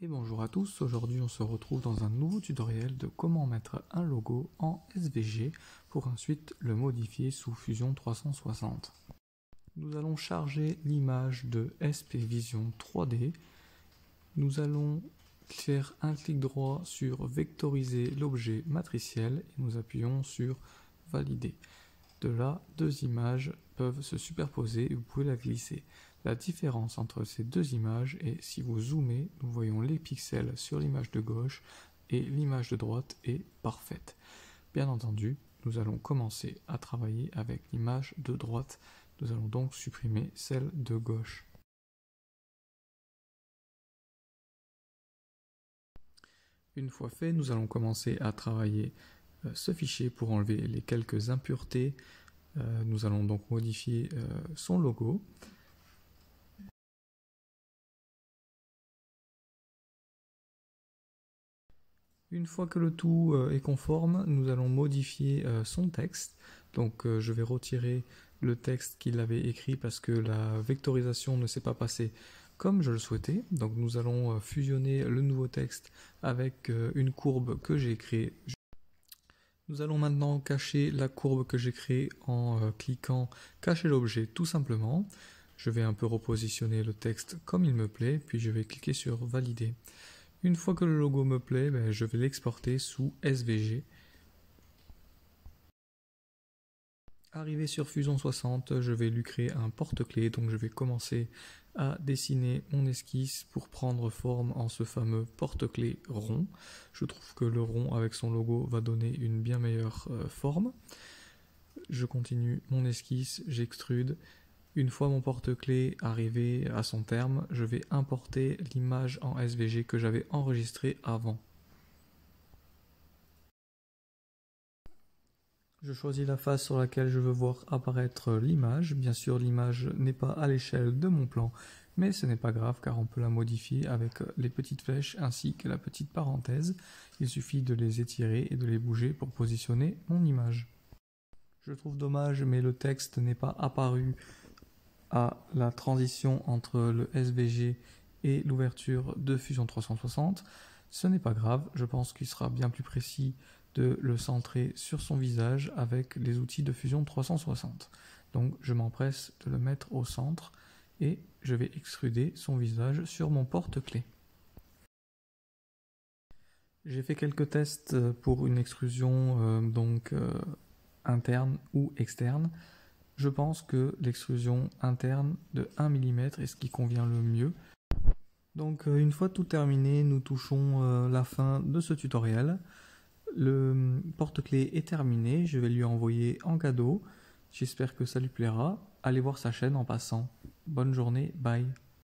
Et bonjour à tous, aujourd'hui on se retrouve dans un nouveau tutoriel de comment mettre un logo en SVG pour ensuite le modifier sous Fusion 360. Nous allons charger l'image de SP Vision 3D. Nous allons faire un clic droit sur vectoriser l'objet matriciel et nous appuyons sur valider. De là, deux images peuvent se superposer et vous pouvez la glisser. La différence entre ces deux images est si vous zoomez, nous voyons les pixels sur l'image de gauche et l'image de droite est parfaite. Bien entendu, nous allons commencer à travailler avec l'image de droite. Nous allons donc supprimer celle de gauche. Une fois fait, nous allons commencer à travailler ce fichier pour enlever les quelques impuretés. Nous allons donc modifier son logo. Une fois que le tout est conforme, nous allons modifier son texte. Donc je vais retirer le texte qu'il avait écrit parce que la vectorisation ne s'est pas passée comme je le souhaitais. Donc nous allons fusionner le nouveau texte avec une courbe que j'ai créée. Nous allons maintenant cacher la courbe que j'ai créée en cliquant cacher l'objet tout simplement. Je vais un peu repositionner le texte comme il me plaît, puis je vais cliquer sur valider. Une fois que le logo me plaît, je vais l'exporter sous SVG. Arrivé sur Fusion 60, je vais lui créer un porte-clés, donc je vais commencer à dessiner mon esquisse pour prendre forme en ce fameux porte-clés rond. Je trouve que le rond avec son logo va donner une bien meilleure forme. Je continue mon esquisse, j'extrude. Une fois mon porte-clés arrivé à son terme, je vais importer l'image en SVG que j'avais enregistrée avant. Je choisis la face sur laquelle je veux voir apparaître l'image. Bien sûr, l'image n'est pas à l'échelle de mon plan, mais ce n'est pas grave car on peut la modifier avec les petites flèches ainsi que la petite parenthèse. Il suffit de les étirer et de les bouger pour positionner mon image. Je trouve dommage, mais le texte n'est pas apparu à la transition entre le SVG et l'ouverture de Fusion 360. Ce n'est pas grave, je pense qu'il sera bien plus précis de le centrer sur son visage avec les outils de Fusion 360. Donc je m'empresse de le mettre au centre et je vais extruder son visage sur mon porte-clés. J'ai fait quelques tests pour une extrusion interne ou externe. Je pense que l'extrusion interne de 1 mm est ce qui convient le mieux. Donc une fois tout terminé, nous touchons la fin de ce tutoriel. Le porte-clés est terminé, je vais lui envoyer en cadeau. J'espère que ça lui plaira. Allez voir sa chaîne en passant. Bonne journée, bye.